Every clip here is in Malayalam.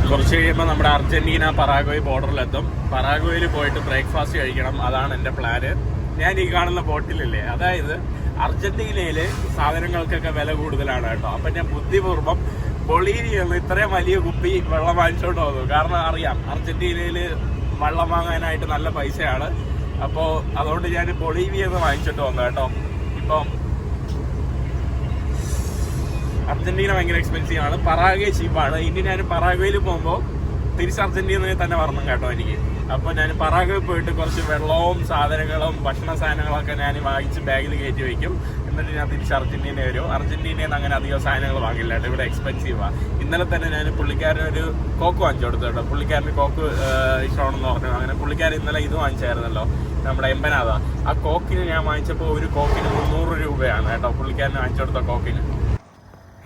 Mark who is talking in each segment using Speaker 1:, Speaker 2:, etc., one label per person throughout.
Speaker 1: കുറച്ച് കഴിയുമ്പോൾ നമ്മുടെ അർജന്റീന പറാഗ്വേ ബോർഡറിലെത്തും. പറാഗ്വേയിൽ പോയിട്ട് ബ്രേക്ക്ഫാസ്റ്റ് കഴിക്കണം, അതാണ് എൻ്റെ പ്ലാന്. ഞാൻ ഈ കാണുന്ന ബോട്ടിലില്ലേ, അതായത് അർജന്റീനയിൽ സാധനങ്ങൾക്കൊക്കെ വില കൂടുതലാണ് കേട്ടോ. അപ്പം ഞാൻ ബുദ്ധിപൂർവ്വം ബൊളീവിയയിൽ നിന്ന് ഇത്രയും വലിയ കുപ്പി വെള്ളം വാങ്ങിച്ചോണ്ട് പോകുന്നു. കാരണം അറിയാം അർജന്റീനയിൽ വെള്ളം വാങ്ങാനായിട്ട് നല്ല പൈസയാണ്. അപ്പോൾ അതുകൊണ്ട് ഞാൻ ബൊളീവിയയിൽ നിന്ന് വാങ്ങിച്ചിട്ട് വന്നു കേട്ടോ. ഇപ്പം അർജന്റീന ഭയങ്കര എക്സ്പെൻസീവ് ആണ്, പറാഗ്വേ ചീപ്പാണ്. ഇനി ഞാൻ പറാഗ്വേയിൽ പോകുമ്പോൾ തിരിച്ച് അർജന്റീനയിൽ തന്നെ വരണം കേട്ടോ എനിക്ക്. അപ്പോൾ ഞാൻ പറാഗ്വേ പോയിട്ട് കുറച്ച് വെള്ളവും സാധനങ്ങളും ഭക്ഷണ സാധനങ്ങളൊക്കെ ഞാൻ വാങ്ങിച്ച് ബാഗിൽ കയറ്റി വയ്ക്കും. എന്നിട്ട് ഞാൻ തിരിച്ച് അർജന്റീന വരും. അർജന്റീനയിൽ നിന്ന് അങ്ങനെ അധികം സാധനങ്ങൾ വാങ്ങില്ല കേട്ടോ, ഇവിടെ എക്സ്പെൻസീവാണ്. ഇന്നലെ തന്നെ ഞാൻ പുള്ളിക്കാരനൊരു കോക്ക് വാങ്ങിച്ചു കൊടുത്തു കേട്ടോ. പുള്ളിക്കാരന് കോക്ക് ഇഷ്ടമാണെന്ന് പറഞ്ഞു. അങ്ങനെ പുള്ളിക്കാരൻ ഇന്നലെ ഇത് വാങ്ങിച്ചായിരുന്നല്ലോ, നമ്മുടെ എമ്പനാഥ. ആ കോക്കിന് ഞാൻ വാങ്ങിച്ചപ്പോൾ ഒരു കോക്കിന് 300 രൂപയാണ് കേട്ടോ പുള്ളിക്കാരന് വാങ്ങിച്ചു കൊടുത്ത കോക്കിന്.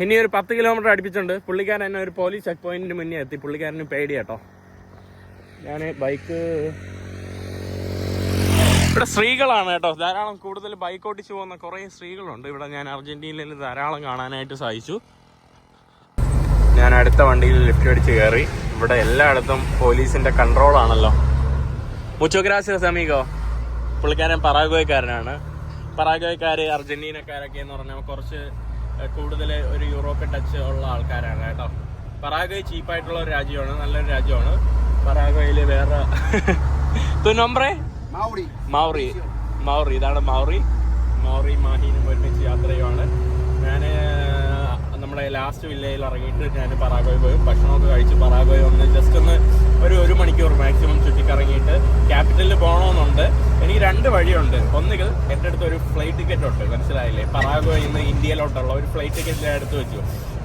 Speaker 1: ഇനി ഒരു 10 കിലോമീറ്റർ അടുപ്പിച്ചുണ്ട്. പുള്ളിക്കാരൻ എന്നെ ഒരു പോലീസ് ചെക്ക് പോയിന്റിന് മുന്നേ എത്തി. പുള്ളിക്കാരന് പേടി കേട്ടോ. ഞാൻ ബൈക്ക് ഇവിടെ സ്ത്രീകളാണ് കേട്ടോ ധാരാളം. കൂടുതൽ ബൈക്ക് ഓടിച്ച് പോകുന്ന കുറേ സ്ത്രീകളുണ്ട് ഇവിടെ. ഞാൻ അർജന്റീനയിൽ ധാരാളം കാണാനായിട്ട് സാധിച്ചു. ഞാൻ അടുത്ത വണ്ടിയിൽ ലിഫ്റ്റ് അടിച്ച് കയറി. ഇവിടെ എല്ലായിടത്തും പോലീസിന്റെ കൺട്രോളാണല്ലോ. മുച്ചോ ഗ്രാസിയസ് അമീഗോ. പുള്ളിക്കാരൻ പറാഗ്വേക്കാരനാണ്. പറാഗ്വേക്കാർ അർജന്റീനക്കാരൊക്കെ എന്ന് പറഞ്ഞാൽ കുറച്ച് കൂടുതൽ ഒരു യൂറോപ്യൻ ടച്ച് ഉള്ള ആൾക്കാരാണ് കേട്ടോ. പറാഗ്വേ ചീപ്പായിട്ടുള്ള ഒരു രാജ്യമാണ്, നല്ലൊരു രാജ്യമാണ്. പറാഗ്വേയിൽ വേറെ മൗറി ഇതാണ് മൗറി മാഹിനും ഒരുമിച്ച് യാത്ര ചെയ്യുവാണ്. ഞാൻ നമ്മുടെ ലാസ്റ്റ് വില്ലയിൽ ഇറങ്ങിയിട്ട് ഞാൻ പറാഗ്വേ പോയി ഭക്ഷണമൊക്കെ കഴിച്ച് പറാഗ്വേ ഒന്ന് ജസ്റ്റ് ഒന്ന് ഒരു മണിക്കൂർ മാക്സിമം ചുറ്റിക്കറങ്ങിയിട്ട് ക്യാപിറ്റലിൽ പോകണമെന്നുണ്ട്. എനിക്ക് 2 വഴിയുണ്ട്. ഒന്നുകിൽ എൻ്റെ അടുത്ത് ഒരു ഫ്ലൈറ്റ് ടിക്കറ്റ് ഉണ്ട്, മനസ്സിലായില്ലേ, പറാഗ്വേയിൽ നിന്ന് ഇന്ത്യയിലോട്ടുള്ള ഒരു ഫ്ലൈറ്റ് ടിക്കറ്റ് ഞാൻ എടുത്ത് വെച്ചു.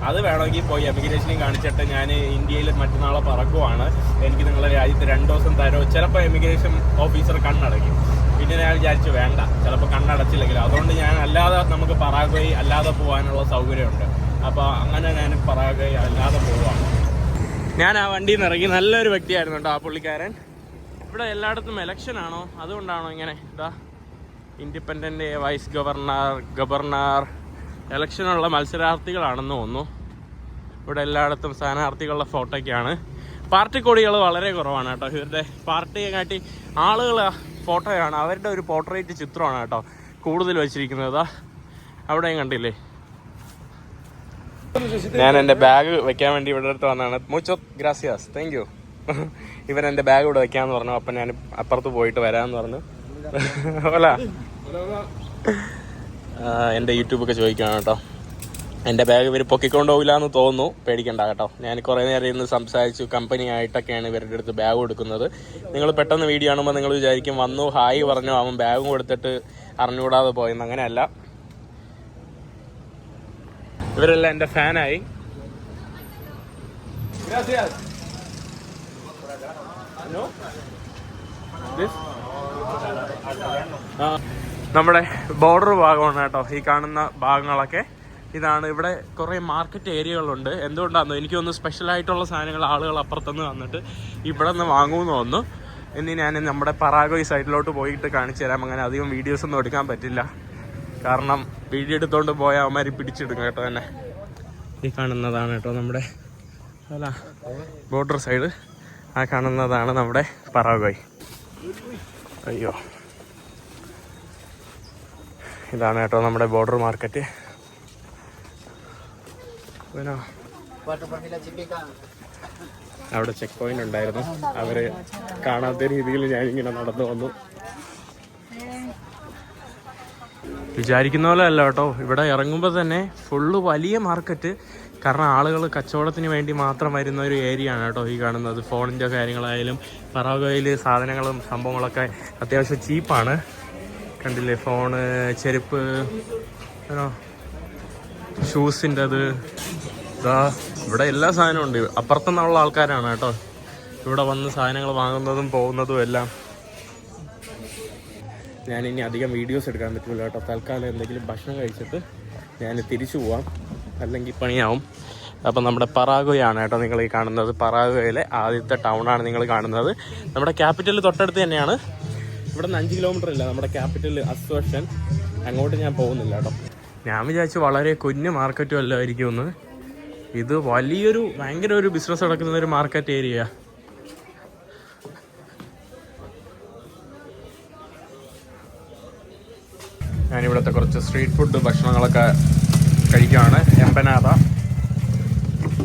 Speaker 1: അത് വേണമെങ്കിൽ പോയി എമിഗ്രേഷനിൽ കാണിച്ചിട്ട് ഞാൻ ഇന്ത്യയിൽ മറ്റന്നാളെ പറക്കുവാണ്, എനിക്ക് നിങ്ങളുടെ രാജ്യത്ത് 2 ദിവസം തരുമോ. ചിലപ്പോൾ എമിഗ്രേഷൻ ഓഫീസർ കണ്ണടയ്ക്കും. പിന്നെ ഞാൻ വിചാരിച്ചു വേണ്ട, ചിലപ്പോൾ കണ്ണടച്ചില്ലെങ്കിലും. അതുകൊണ്ട് ഞാൻ അല്ലാതെ നമുക്ക് പറാഗ്വേ അല്ലാതെ പോകാനുള്ള സൗകര്യമുണ്ട്. അപ്പോൾ അങ്ങനെ ഞാൻ പറാഗ്വേ അല്ലാതെ പോവാണ്. ഞാൻ ആ വണ്ടിയിൽ നിന്ന് ഇറങ്ങി. നല്ലൊരു വ്യക്തിയായിരുന്നു കേട്ടോ ആ പുള്ളിക്കാരൻ. ഇവിടെ എല്ലായിടത്തും ഇലക്ഷനാണോ അതുകൊണ്ടാണോ ഇങ്ങനെ ഇതാ ഇൻഡിപെൻഡൻ്റ് വൈസ് ഗവർണർ ഇലക്ഷനുള്ള മത്സരാർത്ഥികളാണെന്ന് തോന്നുന്നു. ഇവിടെ എല്ലായിടത്തും സ്ഥാനാർത്ഥികളുടെ ഫോട്ടോയ്ക്കാണ്. പാർട്ടി കൊടികൾ വളരെ കുറവാണ് കേട്ടോ. ഇവരുടെ പാർട്ടിയെ കാട്ടി ആളുകൾ ഫോട്ടോയാണ്, അവരുടെ ഒരു പോർട്രേറ്റ് ചിത്രമാണ് കേട്ടോ കൂടുതൽ വെച്ചിരിക്കുന്നത്. അവിടെയും കണ്ടില്ലേ. ഞാൻ എൻ്റെ ബാഗ് വെക്കാൻ വേണ്ടി ഇവിടെ അടുത്ത് വന്നതാണ്. മുച്ചോ ഗ്രാസിയാസ്, താങ്ക് യു. ഇവൻ എൻ്റെ ബാഗ് ഇവിടെ വെക്കാമെന്ന് പറഞ്ഞു. അപ്പം ഞാൻ അപ്പുറത്ത് പോയിട്ട് വരാമെന്ന് പറഞ്ഞു. അല്ല എൻ്റെ യൂട്യൂബൊക്കെ ചോദിക്കുകയാണ് കേട്ടോ. എൻ്റെ ബാഗ് ഇവർ പൊക്കിക്കൊണ്ട് പോകില്ല എന്ന് തോന്നുന്നു, പേടിക്കണ്ട കേട്ടോ. ഞാൻ കുറേ നേരം ഇരുന്ന് സംസാരിച്ചു. കമ്പനി ആയിട്ടൊക്കെയാണ് ഇവരുടെ അടുത്ത് ബാഗ് കൊടുക്കുന്നത്. നിങ്ങൾ പെട്ടെന്ന് വീഡിയോ കാണുമ്പോൾ നിങ്ങൾ വിചാരിക്കും വന്നു ഹായ് പറഞ്ഞു അവൻ ബാഗും കൊടുത്തിട്ട് അറിഞ്ഞുകൂടാതെ പോയെന്ന്. അങ്ങനെയല്ല, ഇവരെല്ലാം എൻ്റെ ഫാനായി. നമ്മുടെ ബോർഡർ ഭാഗമാണ് കേട്ടോ ഈ കാണുന്ന ഭാഗങ്ങളൊക്കെ. ഇതാണ് ഇവിടെ കുറേ മാർക്കറ്റ് ഏരിയകളുണ്ട്. എന്തുകൊണ്ടാണെന്നോ എനിക്കൊന്ന് സ്പെഷ്യലായിട്ടുള്ള സാധനങ്ങൾ ആളുകൾ അപ്പുറത്തുനിന്ന് വന്നിട്ട് ഇവിടെ നിന്ന് വാങ്ങുമെന്ന് തോന്നുന്നു. ഇനി ഞാൻ നമ്മുടെ പറാഗ്വേ സൈഡിലോട്ട് പോയിട്ട് കാണിച്ചു തരാം. അങ്ങനെ അധികം വീഡിയോസൊന്നും എടുക്കാൻ പറ്റില്ല, കാരണം വീഡിയോ എടുത്തുകൊണ്ട് പോയാൽ അവന്മാർ പിടിച്ചെടുക്കും കേട്ടോ. തന്നെ ഈ കാണുന്നതാണ് കേട്ടോ നമ്മുടെ അല്ല ബോർഡർ സൈഡ്. ആ കാണുന്നതാണ് നമ്മുടെ പറാഗ്വേ. അയ്യോ, ഇതാണ് കേട്ടോ നമ്മുടെ ബോർഡർ മാർക്കറ്റ്. അവിടെ ചെക്ക് പോയിന്റ് ഉണ്ടായിരുന്നു, അവര് കാണാത്ത രീതിയിൽ ഞാനിങ്ങനെ നടന്നു വന്നു. വിചാരിക്കുന്ന പോലെ അല്ല കേട്ടോ. ഇവിടെ ഇറങ്ങുമ്പോൾ തന്നെ ഫുള്ള് വലിയ മാർക്കറ്റ്. കാരണം ആളുകൾ കച്ചവടത്തിന് വേണ്ടി മാത്രം വരുന്ന ഒരു ഏരിയ ആണ് കേട്ടോ ഈ കാണുന്നത്. ഫോണിൻ്റെ കാര്യങ്ങളായാലും പറാഗ്വേയിൽ സാധനങ്ങളും സംഭവങ്ങളൊക്കെ അത്യാവശ്യം ചീപ്പാണ്. കണ്ടില്ലേ, ഫോണ്, ചെരുപ്പ്, ഷൂസിൻ്റെ അത് ഇതാ ഇവിടെ എല്ലാ സാധനവും ഉണ്ട്. അപ്പുറത്തുനിന്നുള്ള ആൾക്കാരാണ് കേട്ടോ ഇവിടെ വന്ന് സാധനങ്ങൾ വാങ്ങുന്നതും പോകുന്നതും എല്ലാം. ഞാനിനി അധികം വീഡിയോസ് എടുക്കാൻ പറ്റില്ല കേട്ടോ. തൽക്കാലം എന്തെങ്കിലും ഭക്ഷണം കഴിച്ചിട്ട് ഞാൻ തിരിച്ചു പോവാം, അല്ലെങ്കിൽ പണിയാവും. അപ്പം നമ്മുടെ പറാഗ്വേ ആണ് കേട്ടോ നിങ്ങൾ ഈ കാണുന്നത്. പറാഗ്വേയിലെ ആദ്യത്തെ ടൗണാണ് നിങ്ങൾ കാണുന്നത്. നമ്മുടെ ക്യാപിറ്റൽ തൊട്ടടുത്ത് തന്നെയാണ്. ഇവിടെ നിന്ന് 5 കിലോമീറ്റർ ഇല്ല നമ്മുടെ ക്യാപിറ്റൽ അസ്വഷൻ. അങ്ങോട്ട് ഞാൻ പോകുന്നില്ല കേട്ടോ. ഞാൻ വിചാരിച്ചു വളരെ കുഞ്ഞു മാർക്കറ്റും അല്ലായിരിക്കും ഒന്ന്. ഇത് ഭയങ്കര ഒരു ബിസിനസ് നടക്കുന്ന ഒരു മാർക്കറ്റ് ഏരിയ. ഞാനിവിടുത്തെ കുറച്ച് സ്ട്രീറ്റ് ഫുഡ് ഭക്ഷണങ്ങളൊക്കെ കഴിക്കുകയാണ്. എംപനാദ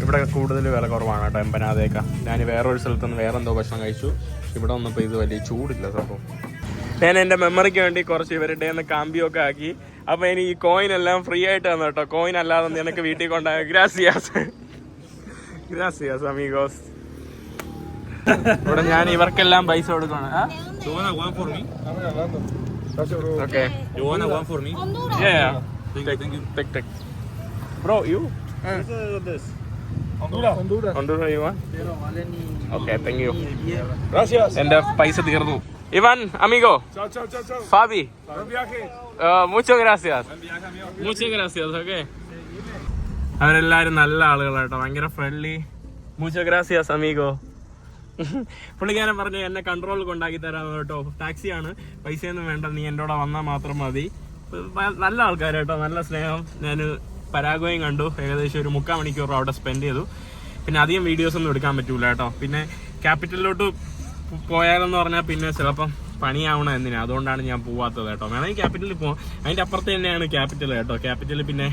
Speaker 1: ഇവിടെ കൂടുതൽ വില കുറവാണ് കേട്ടോ, എംപനാദയൊക്കെ. ഞാൻ വേറൊരു സ്ഥലത്തുനിന്ന് വേറെ എന്തോ ഭക്ഷണം കഴിച്ചു. ഇവിടെ വന്നപ്പോൾ ഇത് വലിയ ചൂടില്ല സംഭവം. ഞാൻ എൻ്റെ മെമ്മറിക്ക് വേണ്ടി കുറച്ച് ഇവരുടെ കാമ്പിയൊക്കെ ആക്കി. അപ്പോൾ ഇനി ഈ കോയിൻ എല്ലാം ഫ്രീ ആയിട്ട് തന്നു കേട്ടോ. കോയിൻ അല്ലാതെ നിനക്ക് വീട്ടിൽ കൊണ്ടുപോയി. Gracias amigos. ഇവിടെ ഞാൻ ഇവർക്കെല്ലാം പൈസ കൊടുക്കണം. Okay.
Speaker 2: You want one for me?
Speaker 1: Yeah.
Speaker 2: Thank you.
Speaker 1: Take. Bro, you?
Speaker 2: This.
Speaker 1: Honduras you want? Okay, thank you. Gracias. എൻ്റെ പൈസ തീർന്നു. Ivan, amigo.
Speaker 2: Chao.
Speaker 1: Fabi.
Speaker 2: Buen viaje.
Speaker 1: Muchas gracias.
Speaker 2: Buen viaje, amigo.
Speaker 1: Muchas gracias, okay. അവരെല്ലാവരും നല്ല ആളുകളാട്ടോ, ഭയങ്കര ഫ്രണ്ട്ലി. Muchas gracias, amigo. പുള്ളിക്കാരൻ പറഞ്ഞു എന്നെ കൺട്രോൾ കൊണ്ടാക്കി തരാമെന്ന് കേട്ടോ. ടാക്സിയാണ്, പൈസയൊന്നും വേണ്ട, നീ എൻ്റെ കൂടെ വന്നാൽ മാത്രം മതി. നല്ല ആൾക്കാർ കേട്ടോ, നല്ല സ്നേഹം. ഞാൻ പരാഗ്വേയും കണ്ടു, ഏകദേശം ഒരു 3/4 മണിക്കൂർ അവിടെ സ്പെൻഡ് ചെയ്തു. പിന്നെ അധികം വീഡിയോസ് ഒന്നും എടുക്കാൻ പറ്റൂല കേട്ടോ. പിന്നെ ക്യാപിറ്റലിലോട്ട് പോയാലെന്ന് പറഞ്ഞാൽ പിന്നെ ചിലപ്പം പണിയാവണം എന്തിനാ, അതുകൊണ്ടാണ് ഞാൻ പോവാത്തത് കേട്ടോ. വേണമെങ്കിൽ ക്യാപിറ്റലിൽ പോകാം, അതിൻ്റെ അപ്പുറത്ത് തന്നെയാണ് ക്യാപിറ്റൽ കേട്ടോ. ക്യാപിറ്റലിൽ പിന്നെ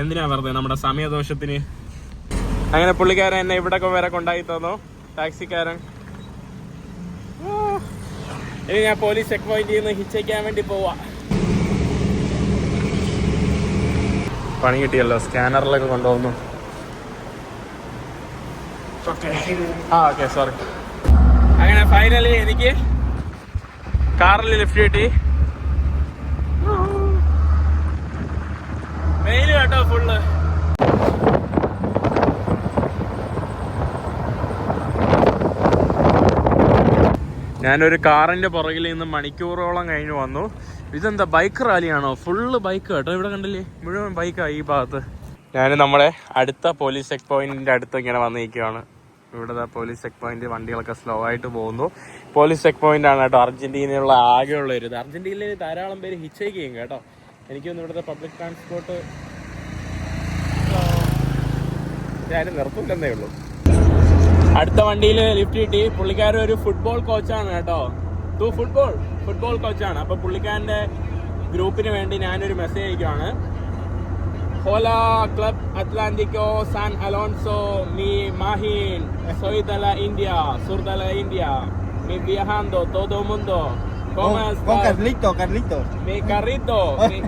Speaker 1: എന്തിനാ വെറുതെ നമ്മുടെ സമയദോഷത്തിന്. അങ്ങനെ പുള്ളിക്കാരൻ എന്നെ ഇവിടൊക്കെ വരെ കൊണ്ടാക്കി തന്നോ, ടാക്സിക്കാരൻ. ഇനി ഞാൻ പോലീസ് ചെക്ക് പോയിന്റിൽ നിന്ന് ഹിച്ചയ്ക്കാൻ വേണ്ടി പോവാ. പണി കിട്ടിയല്ലോ, സ്കാനറിലൊക്കെ കൊണ്ടുപോകുന്നു. Okay sorry. അങ്ങനെ ഫൈനലി എനിക്ക് കാറിൽ ലിഫ്റ്റ് കിട്ടി. വെയിൽ കേട്ടോ ഫുള്ള്. ഞാനൊരു കാറിന്റെ പുറകിൽ നിന്ന് മണിക്കൂറോളം കഴിഞ്ഞ് വന്നു. ഇതെന്താ ബൈക്ക് റാലിയാണോ? ഫുള്ള് ബൈക്ക് കേട്ടോ, ഇവിടെ കണ്ടില്ലേ, മുഴുവൻ ബൈക്കാണ് ഈ ഭാഗത്ത്. ഞാൻ നമ്മളെ അടുത്ത പോലീസ് ചെക്ക് പോയിന്റിന്റെ അടുത്ത് ഇങ്ങനെ വന്നിരിക്കുകയാണ്. ഇവിടെ പോലീസ് ചെക്ക് പോയിന്റ്, വണ്ടികളൊക്കെ സ്ലോ ആയിട്ട് പോകുന്നു. പോലീസ് ചെക്ക് പോയിന്റ് ആണ് കേട്ടോ അർജന്റീനയുള്ള ആകെയുള്ള ഒരു ഇത്. അർജന്റീനയിൽ ധാരാളം പേര് ഹിച്ചൈക്ക് ചെയ്യും കേട്ടോ. എനിക്കൊന്നും ഇവിടുത്തെ പബ്ലിക് ട്രാൻസ്പോർട്ട് ഞാനും നിർത്തുന്നില്ലെന്നേ ഉള്ളൂ. അടുത്ത വണ്ടിയിൽ ലിഫ്റ്റ് കിട്ടി. പുള്ളിക്കാരൻ ഒരു ഫുട്ബോൾ കോച്ചാണ് കേട്ടോ. ഫുട്ബോൾ കോച്ചാണ്. അപ്പൊ പുള്ളിക്കാരന്റെ ഗ്രൂപ്പിന് വേണ്ടി ഞാനൊരു മെസ്സേജ് അയക്കുകയാണ്. Hola Club Atlántico San Alonso, mi Mahin, soy de la India, sur de la India, mi viajando todo el mundo. ¿Cómo estás?
Speaker 3: Con Carlito.
Speaker 1: Mi carrito,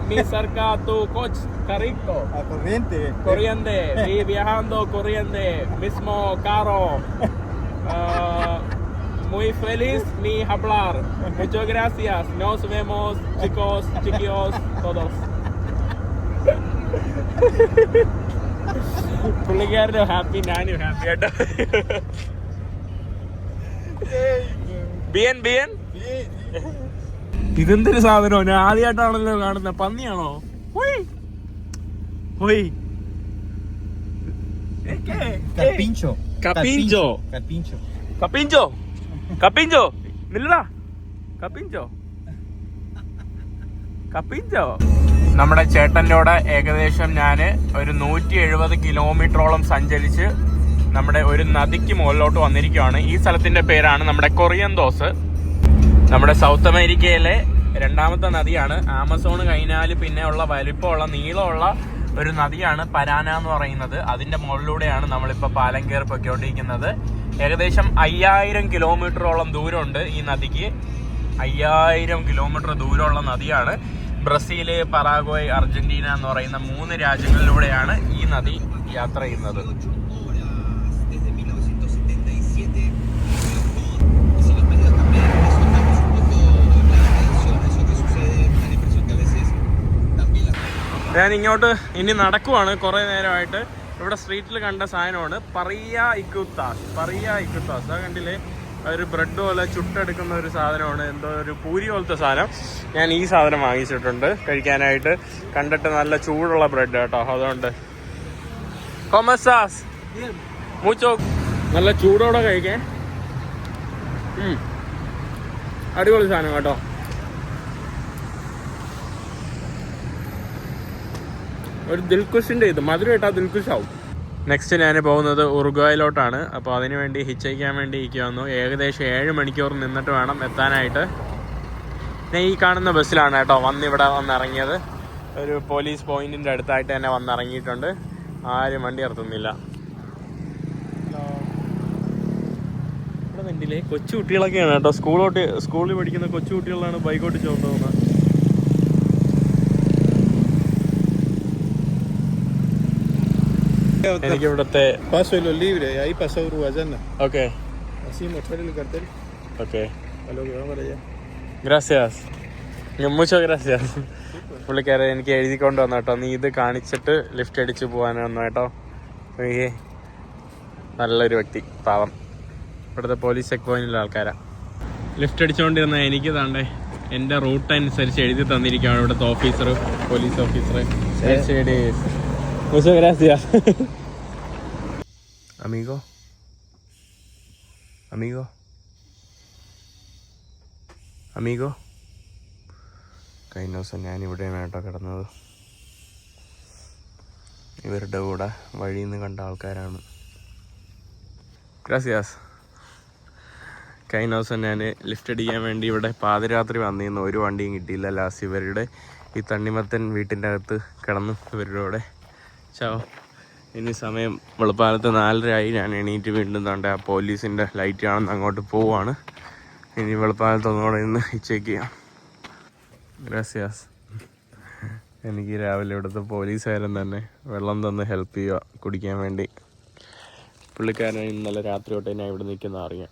Speaker 1: mi cerca tu coche, carrito. Corriente, mi viajando corriente, mismo carro. Muy feliz mi hablar. Muchas gracias. Nos vemos, chicos, todos. പുള്ളിക്കാരനും ഹാപ്പി, ഞാനും ഹാപ്പി കേട്ടോ. ബിയൻ ഇതെന്തൊരു സാധനോ? ഞാൻ ആദ്യമായിട്ടാണല്ലോ കാണുന്നത്. പന്നിയാണോ? കപ്പിഞ്ചോ നില്ലടാ. കപ്പിഞ്ചോ നമ്മുടെ ചേട്ടൻ്റെ കൂടെ ഏകദേശം ഞാൻ ഒരു 170 കിലോമീറ്ററോളം സഞ്ചരിച്ച് നമ്മുടെ ഒരു നദിക്ക് മുകളിലോട്ട് വന്നിരിക്കുകയാണ്. ഈ സ്ഥലത്തിന്റെ പേരാണ് നമ്മുടെ കൊറിയന്തോസ്. നമ്മുടെ സൗത്ത് അമേരിക്കയിലെ 2ാമത്തെ നദിയാണ്. ആമസോൺ കഴിഞ്ഞാൽ പിന്നെ ഉള്ള വലിപ്പമുള്ള നീളമുള്ള ഒരു നദിയാണ് പരാന എന്ന് പറയുന്നത്. അതിന്റെ മുകളിലൂടെയാണ് നമ്മളിപ്പോൾ പാലം കയറി പൊയ്ക്കൊണ്ടിരിക്കുന്നത്. ഏകദേശം 5000 കിലോമീറ്ററോളം ദൂരമുണ്ട് ഈ നദിക്ക്. 5000 കിലോമീറ്റർ ദൂരമുള്ള നദിയാണ്. ബ്രസീല്, പറാഗ്വേ, അർജന്റീന എന്ന് പറയുന്ന 3 രാജ്യങ്ങളിലൂടെയാണ് ഈ നദി യാത്ര ചെയ്യുന്നത്. ഞാൻ ഇങ്ങോട്ട് ഇനി നടക്കുവാണ് കുറേ നേരമായിട്ട്. ഇവിടെ സ്ട്രീറ്റിൽ കണ്ട സാധനമാണ് പറയ ഇക്കുത്താസ്. അത് കണ്ടില്ലേ, ഒരു ബ്രെഡ് പോലെ ചുട്ടെടുക്കുന്ന ഒരു സാധനമാണ്, എന്തോ ഒരു പൂരി പോലത്തെ സാധനം. ഞാൻ ഈ സാധനം വാങ്ങിച്ചിട്ടുണ്ട് കഴിക്കാനായിട്ട്. കണ്ടിട്ട് നല്ല ചൂടുള്ള ബ്രെഡ് കേട്ടോ, അതുകൊണ്ട് കൊമസാസ് മൂച്ചോ നല്ല ചൂടോടെ കഴിക്കാൻ അടിപൊളി സാധനം കേട്ടോ. ഒരു ദിൽക്കുഷിന്റെ ഇത് മധുരം ഇട്ടാ ദിൽക്കുഷാവും. നെക്സ്റ്റ് ഞാൻ പോകുന്നത് ഉറുഗ്വായിലോട്ടാണ്. അപ്പോൾ അതിന് വേണ്ടി ഹിച്ചയ്ക്കാൻ വേണ്ടി ഇരിക്കുവാന്നു. ഏകദേശം 7 മണിക്കൂർ നിന്നിട്ട് വേണം എത്താനായിട്ട്. ഞാൻ ഈ കാണുന്ന ബസ്സിലാണ് കേട്ടോ ഇവിടെ വന്നിറങ്ങിയത്. ഒരു പോലീസ് പോയിന്റിൻ്റെ അടുത്തായിട്ട് തന്നെ വന്നിറങ്ങിയിട്ടുണ്ട്. ആരും വണ്ടി നിർത്തുന്നില്ല. ഇവിടെ വണ്ടിയിലെ കൊച്ചു കുട്ടികളൊക്കെയാണ് കേട്ടോ. സ്കൂളിൽ പഠിക്കുന്ന കൊച്ചു കുട്ടികളാണ് ബൈക്കോട്ട് കൊണ്ടുപോകുന്നത്. എനിക്ക് ഇവിടുത്തെ
Speaker 2: Paso lo libre, ahí pasa Uruguayana.
Speaker 1: Okay
Speaker 2: Así mostrarle el cartel
Speaker 1: okay
Speaker 2: a lo que va para allá.
Speaker 1: ഗ്രാസിയാസ് മുച്ചോ ഗ്രാസിയാസ്. പുള്ളിക്കാരെ എനിക്ക് എഴുതിക്കൊണ്ട് വന്നു കേട്ടോ. നീ ഇത് കാണിച്ചിട്ട് ലിഫ്റ്റ് അടിച്ച് പോകാൻ വന്നു കേട്ടോ. നല്ലൊരു വ്യക്തി, പാവം. ഇവിടുത്തെ പോലീസ് ചെക്ക് പോയിന്റിലെ ആൾക്കാരാ. ലിഫ്റ്റ് അടിച്ചുകൊണ്ടിരുന്ന എനിക്ക് താണ്ടേ എൻ്റെ റൂട്ട് അനുസരിച്ച് എഴുതി തന്നിരിക്കുകയാണ് ഇവിടുത്തെ ഓഫീസർ, പോലീസ് ഓഫീസർ. മുച്ചോ ഗ്രാസിയാസ്. അമീഗോ അമീഗോ അമീഗോ. കഴിഞ്ഞ ദിവസം ഞാനിവിടെയാണ് കേട്ടോ കിടന്നത്. ഇവരുടെ കൂടെ വഴിയിൽ നിന്ന് കണ്ട ആൾക്കാരാണ്. ഗ്രാസിയാസ്. കഴിഞ്ഞ ദിവസം ഞാൻ ലിഫ്റ്റ് അടിക്കാൻ വേണ്ടി ഇവിടെ പാതിരാത്രി വന്നിരുന്നു. ഒരു വണ്ടിയും കിട്ടിയില്ല. ലാസ്റ്റ് ഇവരുടെ ഈ തണ്ണിമത്തൻ വീട്ടിൻ്റെ അകത്ത് കിടന്നു ഇവരുടെ കൂടെ. ചാവോ. ഇനി സമയം വെളുപ്പാലത്ത് 4:30 ഞാൻ എണീറ്റ് വീണ്ടും താണ്ട ആ പോലീസിൻ്റെ ലൈറ്റ് കാണുന്ന അങ്ങോട്ട് പോവുകയാണ്. ഇനി വെളുപ്പാലത്ത് ഒന്നുകൂടെ ഇന്ന് ചെക്ക് ചെയ്യാം. ഗ്രാസിയാസ്. എനിക്ക് രാവിലെ ഇവിടുത്തെ പോലീസുകാരൻ തന്നെ വെള്ളം തന്ന് ഹെൽപ്പ് ചെയ്യുക കുടിക്കാൻ വേണ്ടി. പുള്ളിക്കാരൻ ഇന്നലെ രാത്രി തൊട്ട് ഞാൻ ഇവിടെ നിൽക്കുന്ന അറിയാം.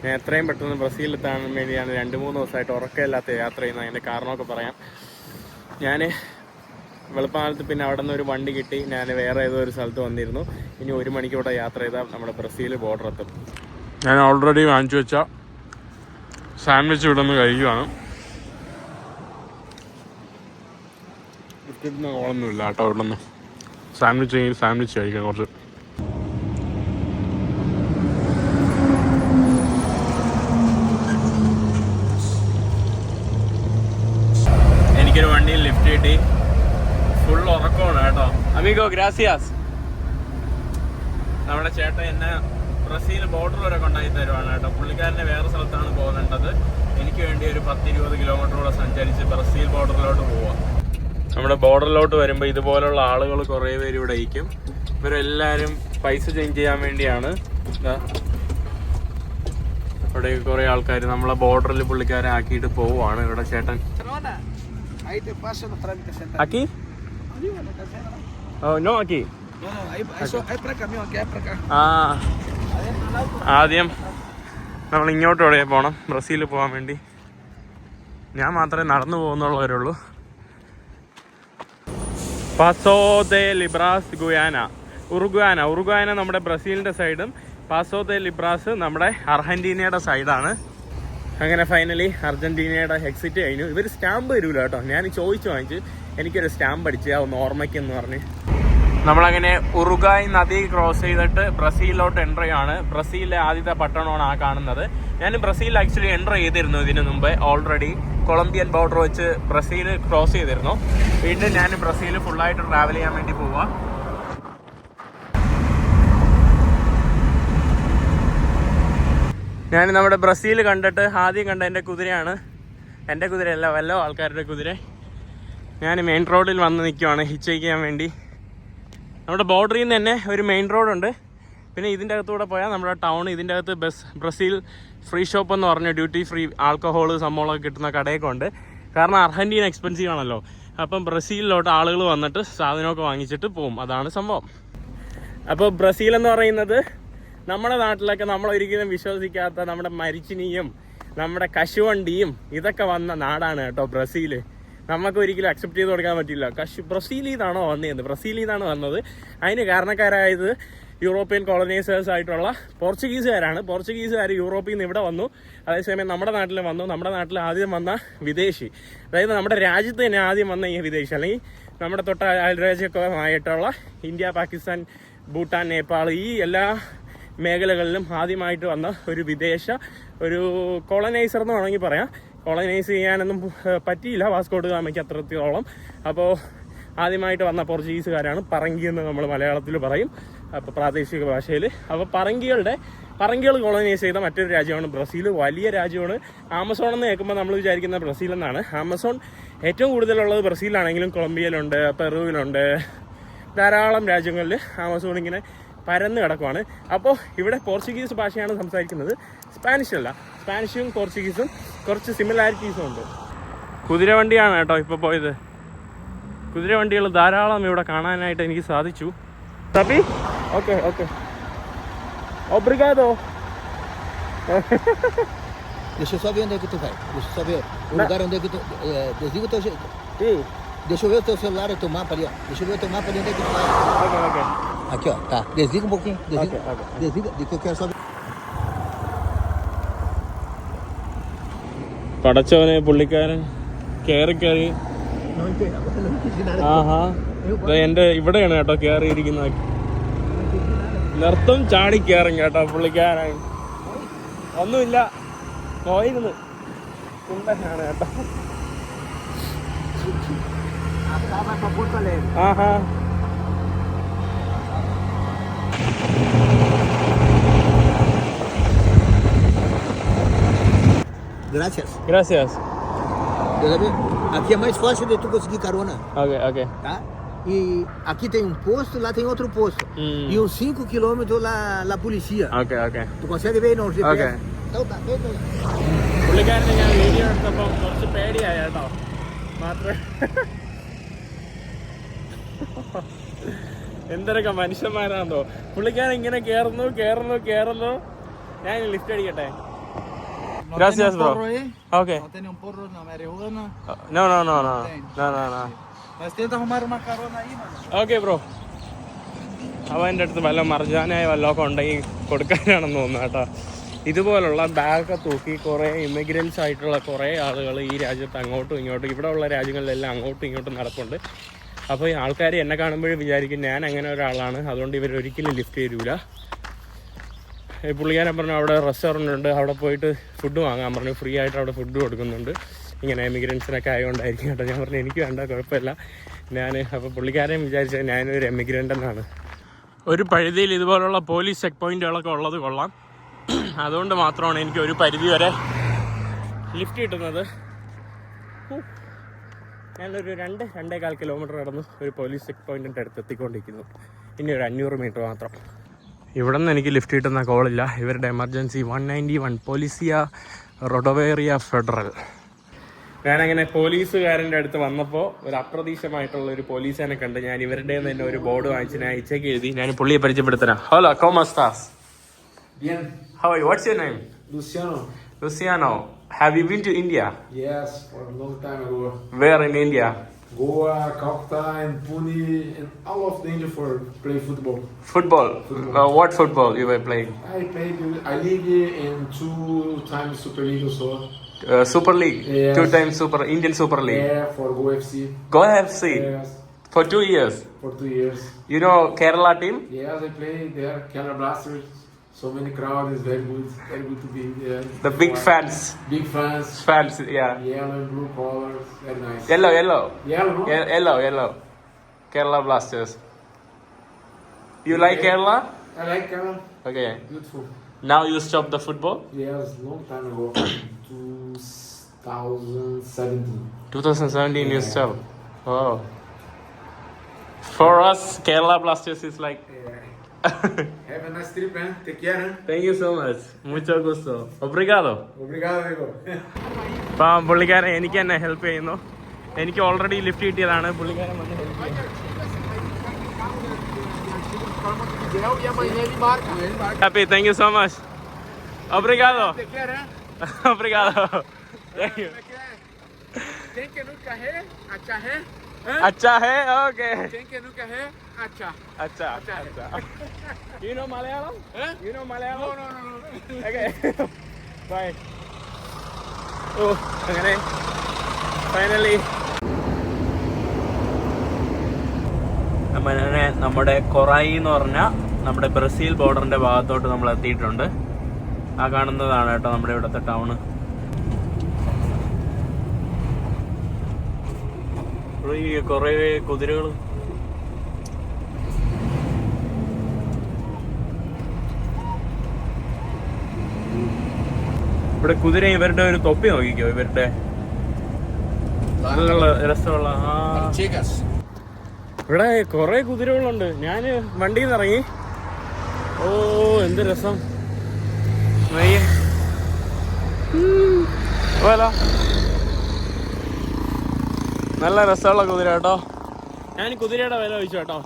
Speaker 1: ഞാൻ എത്രയും പെട്ടെന്ന് ബ്രസീലിലെത്താൻ വേണ്ടിയാണ് 2-3 ദിവസമായിട്ട് ഉറക്കമില്ലാത്ത യാത്ര ചെയ്യുന്നത്. അതിൻ്റെ കാരണമൊക്കെ പറയാം. ഞാൻ വെളുപ്പാലത്ത് പിന്നെ അവിടെ നിന്ന് ഒരു വണ്ടി കിട്ടി. ഞാൻ വേറെ ഏതോ ഒരു സ്ഥലത്ത് വന്നിരുന്നു. ഇനി 1 മണിക്കൂടെ യാത്ര ചെയ്താൽ നമ്മുടെ ബ്രസീൽ ബോർഡർ എത്തും. ഞാൻ ഓൾറെഡി വാങ്ങിച്ചു വെച്ച സാൻഡ്വിച്ച് ഇവിടെ നിന്ന് കഴിക്കുകയാണ്. ബിസ്ക്കറ്റിന് ഓളൊന്നുമില്ല കേട്ടോ. ഇവിടെ നിന്ന് സാൻഡ്വിച്ച് കഴിക്കാം കുറച്ച്. എനിക്കൊരു വണ്ടിയിൽ ലിഫ്റ്റ് കിട്ടി. ഫുൾ ഉറക്കമാണ് കേട്ടോ. Amigo gracias. നമ്മുടെ ചേട്ടൻ എന്നെ ബ്രസീൽ ബോർഡർ വരെ കൊണ്ടായി തരുവാണ് കേട്ടോ. പുള്ളിക്കാരനെ വേറെ സ്ഥലത്താണ് പോകേണ്ടത്. എനിക്ക് വേണ്ടി ഒരു 10-20 കിലോമീറ്ററോടെ സഞ്ചരിച്ച് ബ്രസീൽ ബോർഡറിലോട്ട് പോവാം. നമ്മുടെ ബോർഡറിലോട്ട് വരുമ്പോൾ ഇതുപോലുള്ള ആളുകൾ കുറേ പേര് ഇവിടെ ഇരിക്കും. ഇവരെല്ലാവരും പൈസ ചേഞ്ച് ചെയ്യാൻ വേണ്ടിയാണ്. ഇവിടെ കുറേ ആൾക്കാർ നമ്മളെ ബോർഡറിൽ പുള്ളിക്കാരെ ആക്കിയിട്ട് പോവുകയാണ്. ഇവിടെ ചേട്ടൻ aquí oh no aquí ആദ്യം നമ്മൾ ഇങ്ങോട്ട് എവിടെ പോകണം? ബ്രസീലിൽ പോകാൻ വേണ്ടി. ഞാൻ മാത്രമേ നടന്നു പോകുന്നുള്ളവരുള്ളൂ. പാസോ ദെ ലിബ്രാസ് ഉറുഗ്വാന നമ്മുടെ ബ്രസീലിൻ്റെ സൈഡും പാസോ ദെ ലിബ്രാസ് നമ്മുടെ അർജന്റീനയുടെ സൈഡാണ്. അങ്ങനെ ഫൈനലി അർജന്റീനയുടെ എക്സിറ്റ് കഴിഞ്ഞു. ഇവർ സ്റ്റാമ്പ് തരൂല കേട്ടോ. ഞാൻ ചോദിച്ചു വാങ്ങിച്ച് എനിക്കൊരു സ്റ്റാമ്പ് അടിച്ച് ഒന്ന് ഓർമ്മയ്ക്കെന്ന് പറഞ്ഞ് നമ്മളങ്ങനെ ഉറുഗ്വായ് നദി ക്രോസ് ചെയ്തിട്ട് ബ്രസീലിലോട്ട് എൻ്റർ ചെയ്യാണ്. ബ്രസീലിലെ ആദ്യത്തെ പട്ടണമാണ് ആ കാണുന്നത്. ഞാൻ ബ്രസീലിൽ ആക്ച്വലി എൻ്റർ ചെയ്തിരുന്നു ഇതിനു മുമ്പ്. ഓൾറെഡി കൊളംബിയൻ ബോർഡർ വെച്ച് ബ്രസീൽ ക്രോസ് ചെയ്തിരുന്നു. വീണ്ടും ഞാൻ ബ്രസീൽ ഫുള്ളായിട്ട് ട്രാവൽ ചെയ്യാൻ വേണ്ടി പോവാം. ഞാൻ നമ്മുടെ ബ്രസീൽ കണ്ടിട്ട് ആദ്യം കണ്ട എൻ്റെ കുതിരയാണ്. എൻ്റെ കുതിരയല്ല, വല്ല ആൾക്കാരുടെ കുതിര. ഞാൻ മെയിൻ റോഡിൽ വന്ന് നിൽക്കുവാണ് ഹിച്ച് ചെയ്യാൻ വേണ്ടി. നമ്മുടെ ബോർഡറിൽ നിന്ന് തന്നെ ഒരു മെയിൻ റോഡുണ്ട്. പിന്നെ ഇതിൻ്റെ അകത്തൂടെ പോയാൽ നമ്മുടെ ടൗൺ. ഇതിൻ്റെ അകത്ത് ബ്രസീൽ ഫ്രീ ഷോപ്പ് എന്ന് പറഞ്ഞ ഡ്യൂട്ടി ഫ്രീ ആൽക്കഹോൾ സംഭവങ്ങളൊക്കെ കിട്ടുന്ന കടയൊക്കെ ഉണ്ട്. കാരണം അർജന്റീന എക്സ്പെൻസീവ് ആണല്ലോ. അപ്പം ബ്രസീലിലോട്ട് ആളുകൾ വന്നിട്ട് സാധനമൊക്കെ വാങ്ങിച്ചിട്ട് പോകും. അതാണ് സംഭവം. അപ്പോൾ ബ്രസീൽ എന്ന് പറയുന്നത് നമ്മുടെ നാട്ടിലൊക്കെ നമ്മളൊരിക്കലും വിശ്വസിക്കാത്ത നമ്മുടെ മരിച്ചിനിയും നമ്മുടെ കശുവണ്ടിയും ഇതൊക്കെ വന്ന നാടാണ് കേട്ടോ ബ്രസീൽ. നമുക്ക് ഒരിക്കലും അക്സെപ്റ്റ് ചെയ്ത് കൊടുക്കാൻ പറ്റില്ല. ബ്രസീലിൽ നിന്നാണോ വന്നത്. അതിന് കാരണക്കാരായത് യൂറോപ്യൻ കോളനൈസേഴ്സ് ആയിട്ടുള്ള പോർച്ചുഗീസുകാർ യൂറോപ്പിൽ നിന്ന് ഇവിടെ വന്നു. അതേസമയം നമ്മുടെ നാട്ടിൽ വന്നു. നമ്മുടെ നാട്ടിൽ ആദ്യം വന്ന വിദേശി, അതായത് നമ്മുടെ രാജ്യത്ത് തന്നെ ആദ്യം വന്ന ഈ വിദേശി, അല്ലെങ്കിൽ നമ്മുടെ തൊട്ട അയൽരാജ്യമായിട്ടുള്ള ഇന്ത്യ, പാകിസ്ഥാൻ, ഭൂട്ടാൻ, നേപ്പാൾ, ഈ എല്ലാ മേഖലകളിലും ആദ്യമായിട്ട് വന്ന ഒരു കോളനൈസർ എന്ന് വേണമെങ്കിൽ പറയാം. കോളനൈസ് ചെയ്യാനൊന്നും പറ്റിയില്ല വാസ്കോ ഡ ഗാമയ്ക്ക് അത്രത്തോളം. അപ്പോൾ ആദ്യമായിട്ട് വന്ന പോർച്ചുഗീസുകാരാണ്. പറങ്കി എന്ന് നമ്മൾ മലയാളത്തിൽ പറയും, അപ്പോൾ പ്രാദേശിക ഭാഷയിൽ. അപ്പോൾ പറങ്കികൾ കോളനൈസ് ചെയ്ത മറ്റൊരു രാജ്യമാണ് ബ്രസീൽ. വലിയ രാജ്യമാണ്. ആമസോൺ എന്ന് കേൾക്കുമ്പോൾ നമ്മൾ വിചാരിക്കുന്ന ബ്രസീൽ എന്നാണ്. ആമസോൺ ഏറ്റവും കൂടുതലുള്ളത് ബ്രസീലിലാണെങ്കിലും കൊളംബിയയിലുണ്ട്, പെറുവിലുണ്ട്, ധാരാളം രാജ്യങ്ങളിൽ ആമസോൺ ഇങ്ങനെ പരന്ന് കിടക്കുവാണ്. അപ്പോൾ ഇവിടെ പോർച്ചുഗീസ് ഭാഷയാണ് സംസാരിക്കുന്നത്, സ്പാനിഷ് അല്ല. സ്പാനിഷും പോർച്ചുഗീസും കുറച്ച് സിമിലാരിറ്റീസും ഉണ്ട്. കുതിരവണ്ടിയാണ് കേട്ടോ ഇപ്പോൾ പോയത്. കുതിരവണ്ടികൾ ധാരാളം ഇവിടെ കാണാനായിട്ട് എനിക്ക് സാധിച്ചു. തപ്പി ഓക്കെ ഓക്കെ ഒബ്രിഗാദോ.
Speaker 3: Deixa eu só ver onde é que tu vai. Deixa eu só ver o lugar onde é que tu... desliga o teu...
Speaker 1: Sim.
Speaker 3: Deixa eu ver o teu celular e o teu mapa ali, ó. Deixa eu ver o teu mapa ali onde é que tu vai.
Speaker 1: Okay okay
Speaker 3: Aqui, ó. Tá. Desliga um pouquinho. Desliga.
Speaker 1: Ok, ok.
Speaker 3: Desliga. De que eu quero só ver.
Speaker 1: പടച്ചവനെ പുള്ളിക്കാരൻ കയറി
Speaker 3: Não entendo. Não entendi nada.
Speaker 1: ആഹാ എൻ്റെ ഇവിടെയാണ് കേട്ടോ കയറിയിരിക്കുന്നത്. നിർത്തും ചാടി കയറും കേട്ടോ പുള്ളിക്കാരൻ. ഒന്നുമില്ല, പോയിരുന്നു. കുണ്ടനാണ് കേട്ടോ.
Speaker 3: Tá, vai pra Porto Alegre.
Speaker 1: ആഹാ
Speaker 3: Gracias.
Speaker 1: Gracias.
Speaker 3: Deus abençoe. Aqui é mais fácil de tu conseguir carona,
Speaker 1: okay okay.
Speaker 3: tá? E aqui tem um posto, lá tem outro posto. E uns 5 quilômetros lá polícia.
Speaker 1: Okay okay
Speaker 3: Tu consegue ver no GPS?
Speaker 1: Okay.
Speaker 3: Então tá, vem, vem.
Speaker 1: പുള്ളിക്കാരനെ ഞാൻ വീഡിയോ എടുത്തപ്പോൾ കുറച്ച് പേടിയായി കേട്ടോ. മാത്രമേ എന്തൊക്കെ മനുഷ്യന്മാരാണെന്നോ. പുള്ളിക്കാരൻ ഇങ്ങനെ കയറുന്നു. ഞാൻ lift അടിക്കട്ടെ. Gracias, bro. Okay.
Speaker 2: Não tem nenhum porro na marihuana.
Speaker 1: No.
Speaker 2: Mas tenta arrumar uma carona aí, mano.
Speaker 1: Okay bro. അവൻ എൻ്റെ അടുത്ത് വല്ല മർജാനായ വല്ലതൊക്കെ ഉണ്ടെങ്കിൽ കൊടുക്കാനാണെന്ന് തോന്നുന്നു കേട്ടോ. ഇതുപോലുള്ള ബാഗൊക്കെ തൂക്കി കുറേ ഇമിഗ്രൻസ് ആയിട്ടുള്ള കുറേ ആളുകൾ ഈ രാജ്യത്ത് അങ്ങോട്ടും ഇങ്ങോട്ടും, ഇവിടെ ഉള്ള രാജ്യങ്ങളിലെല്ലാം അങ്ങോട്ടും ഇങ്ങോട്ടും നടപ്പുണ്ട്. അപ്പോൾ ഈ ആൾക്കാർ എന്നെ കാണുമ്പോഴും വിചാരിക്കും ഞാൻ അങ്ങനെ ഒരാളാണ്, അതുകൊണ്ട് ഇവരൊരിക്കലും ലിഫ്റ്റ് ചെയ്യൂല. പുള്ളിക്കാരൻ പറഞ്ഞു അവിടെ റെസ്റ്റോറൻ്റ് ഉണ്ട്, അവിടെ പോയിട്ട് ഫുഡ് വാങ്ങാൻ പറഞ്ഞു. ഫ്രീ ആയിട്ട് അവിടെ ഫുഡ് കൊടുക്കുന്നുണ്ട്. ഇങ്ങനെ എമിഗ്രൻസിനൊക്കെ ആയതുകൊണ്ടായിരിക്കും കേട്ടോ. ഞാൻ പറഞ്ഞു എനിക്ക് വേണ്ട, കുഴപ്പമില്ല. അപ്പോൾ പുള്ളിക്കാരൻ വിചാരിച്ചത് ഞാനൊരു എമിഗ്രൻ്റ് എന്നാണ്. ഒരു പരിധിയിൽ ഇതുപോലുള്ള പോലീസ് ചെക്ക് പോയിന്റുകളൊക്കെ ഉള്ളത് കൊള്ളാം. അതുകൊണ്ട് മാത്രമാണ് എനിക്ക് ഒരു പരിധി വരെ ലിഫ്റ്റ് കിട്ടുന്നത്. ഞാനൊരു 2-2.25 കിലോമീറ്റർ നടന്ന് ഒരു പോലീസ് ചെക്ക് പോയിന്റിൻ്റെ അടുത്ത് എത്തിക്കൊണ്ടിരിക്കുന്നു. ഇനി ഒരു 500 മീറ്റർ മാത്രം. ഇവിടെ നിന്ന് എനിക്ക് ലിഫ്റ്റ് കിട്ടുന്ന കോളില്ല. ഇവരുടെ എമർജൻസി 191 പോലീസിയ റൊഡോവേറിയ ഫെഡറൽ. ഞാനങ്ങനെ പോലീസുകാരൻ്റെ അടുത്ത് വന്നപ്പോൾ ഒരു അപ്രതീക്ഷിതമായിട്ടുള്ള ഒരു പോലീസിനെ കണ്ട് ഞാൻ ഇവരുടെ തന്നെ ഒരു ബോർഡ് വാങ്ങിച്ച് ഞാൻ ഇച്ചയ്ക്ക് എഴുതി. ഞാൻ പുള്ളിയെ പരിചയപ്പെടുത്തരാം. Hello, ¿cómo estás?
Speaker 2: Bien.
Speaker 1: How are you? What's your name? Luciano. Have you been to India?
Speaker 2: Yes, for a long time ago.
Speaker 1: Where in India?
Speaker 2: Goa, Calcutta, and Pune, and all of the India for play football.
Speaker 1: Football. What football you were playing?
Speaker 2: I played I League and 2 times Super League also.
Speaker 1: Super League.
Speaker 2: Yes.
Speaker 1: 2 times Indian Super League.
Speaker 2: Yeah, for Go FC.
Speaker 1: Go FC.
Speaker 2: Yes,
Speaker 1: For 2 years.
Speaker 2: for 2 years.
Speaker 1: You know Kerala team?
Speaker 2: Yes, I played there. Kerala Blasters. So many crowd is very good to be there.
Speaker 1: The big fans.
Speaker 2: Big fans.
Speaker 1: Yeah.
Speaker 2: Yellow and blue colors, very nice.
Speaker 1: Yellow.
Speaker 2: Yellow, no?
Speaker 1: Yellow. Kerala Blasters. You like Kerala?
Speaker 2: I like Kerala.
Speaker 1: Okay.
Speaker 2: Beautiful.
Speaker 1: Now you stop the football?
Speaker 2: Yes, long time ago. 2017.
Speaker 1: 2017 you stop. Oh. For us, Kerala Blasters is like.
Speaker 2: Have a nice trip, man. Take care, man.
Speaker 1: Thank you so much. Mucho gusto. Obrigado.
Speaker 2: Obrigado, amigo.
Speaker 1: അപ്പം പുള്ളിക്കാരൻ എനിക്ക് തന്നെ ഹെൽപ്പ് ചെയ്യുന്നു. എനിക്ക് ഓൾറെഡി ലിഫ്റ്റ് കിട്ടിയതാണ്. പുള്ളിക്കാരൻ വന്ന് ഹെൽപ്പ് ചെയ്യും. Happy. Thank you so much. Obrigado.
Speaker 2: Take care, eh?
Speaker 1: Obrigado. Thank you.
Speaker 2: Quem que nunca é, acha é.
Speaker 1: अच्छा है. Okay.
Speaker 2: Quem que nunca é, acha.
Speaker 1: अच्छा. You know Malayalam? You know Malayalam?
Speaker 2: No.
Speaker 1: Okay. Bye. ഓ അങ്ങനെ ഫൈനലി അങ്ങനെ നമ്മുടെ കൊറായി എന്ന് പറഞ്ഞ നമ്മുടെ ബ്രസീൽ ബോർഡറിന്റെ ഭാഗത്തോട്ട് നമ്മൾ എത്തിയിട്ടുണ്ട്. ആ കാണുന്നതാണ് കേട്ടോ നമ്മുടെ ഇവിടുത്തെ ടൗണ്. കൊറേ കുതിരകൾ. ഇവിടെ കുതിര ഇവരുടെ ഒരു തൊപ്പി നോക്കിക്കോ, ഇവരുടെ നല്ല രസമുള്ള. ഇവിടെ കൊറേ കുതിരകളുണ്ട്. ഞാന് വണ്ടിയിൽ നിന്ന് ഇറങ്ങി. ഓ എന്ത് രസം. നല്ല രസമുള്ള കുതിര കേട്ടോ. ഞാൻ കുതിരയുടെ വില ചോദിച്ചു കേട്ടോ.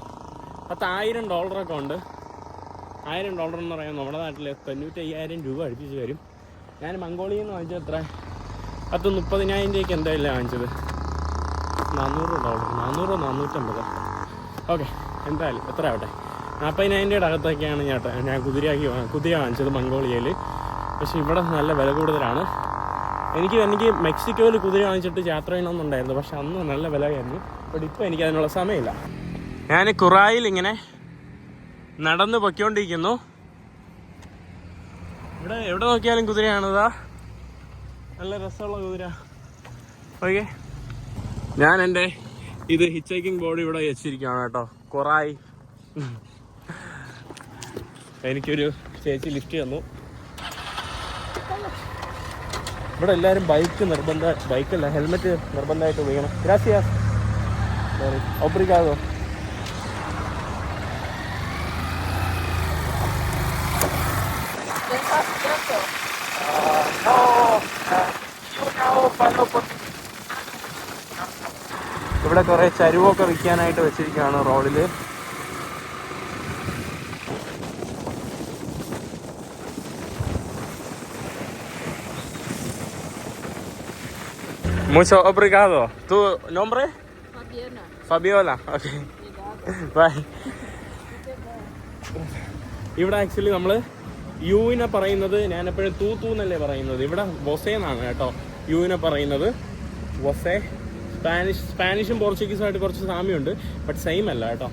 Speaker 1: $10,000 ഉണ്ട്. $1000 എന്ന് പറയാൻ നമ്മുടെ നാട്ടിൽ 95,000 രൂപ അടുപ്പിച്ച് വരും. ഞാൻ മംഗോളിയിൽ നിന്ന് വാങ്ങിച്ചത് എത്ര? 30,000 രൂപയ്ക്ക് എന്തായാലും വാങ്ങിച്ചത്. $400, $450. ഓക്കെ, എന്തായാലും എത്ര ആവട്ടെ. 40,000 രൂപയുടെ അകത്തൊക്കെയാണ് ഞാൻ കുതിര വാങ്ങിച്ചത് മംഗോളിയയിൽ. പക്ഷെ ഇവിടെ നല്ല വില കൂടുതലാണ്. എനിക്ക് മെക്സിക്കോയിൽ കുതിര വാങ്ങിച്ചിട്ട് യാത്ര ചെയ്യണമെന്നുണ്ടായിരുന്നു. പക്ഷെ അന്ന് നല്ല വിലയായിരുന്നു. ബട്ട് ഇപ്പോൾ എനിക്ക് അതിനുള്ള സമയമില്ല. ഞാൻ ഖുറായിൽ ഇങ്ങനെ നടന്ന് പൊയ്ക്കൊണ്ടിരിക്കുന്നു. ഇവിടെ എവിടെ നോക്കിയാലും കുതിരയാണിതാ. നല്ല രസമുള്ള കുതിര. ഓക്കെ, ഞാൻ എൻ്റെ ഇത് ഹിച്ചൈക്കിംഗ് ബോർഡ് ഇവിടെ വെച്ചിരിക്കുകയാണ് കേട്ടോ. ഖുറായി. എനിക്കൊരു ചേച്ചി ലിഫ്റ്റ് തന്നു. ഇവിടെ എല്ലാവരും ബൈക്കല്ല ഹെൽമെറ്റ് നിർബന്ധമായിട്ട് ഉപയോഗിക്കണം. ഗ്രാസിയാസ്. സോറി, ഒബ്രിഗാദോ. ഇവിടെ കുറെ ചരുവൊക്കെ വിൽക്കാനായിട്ട് വെച്ചിരിക്കുകയാണ് റോഡില്. Mucho obrigado. ¿Tu nombre? Fabiola. Okay. Bye. ഇവിടെ ആക്ച്വലി നമ്മൾ യുവിനെ പറയുന്നത്, ഞാനെപ്പോഴും തൂ എന്നല്ലേ പറയുന്നത്. ഇവിടെ വൊസേ എന്നാണ് കേട്ടോ യുവിനെ പറയുന്നത്. വൊസേ. സ്പാനിഷും പോർച്ചുഗീസുമായിട്ട് കുറച്ച് സാമ്യമുണ്ട്. ബട്ട് സെയിം അല്ല കേട്ടോ.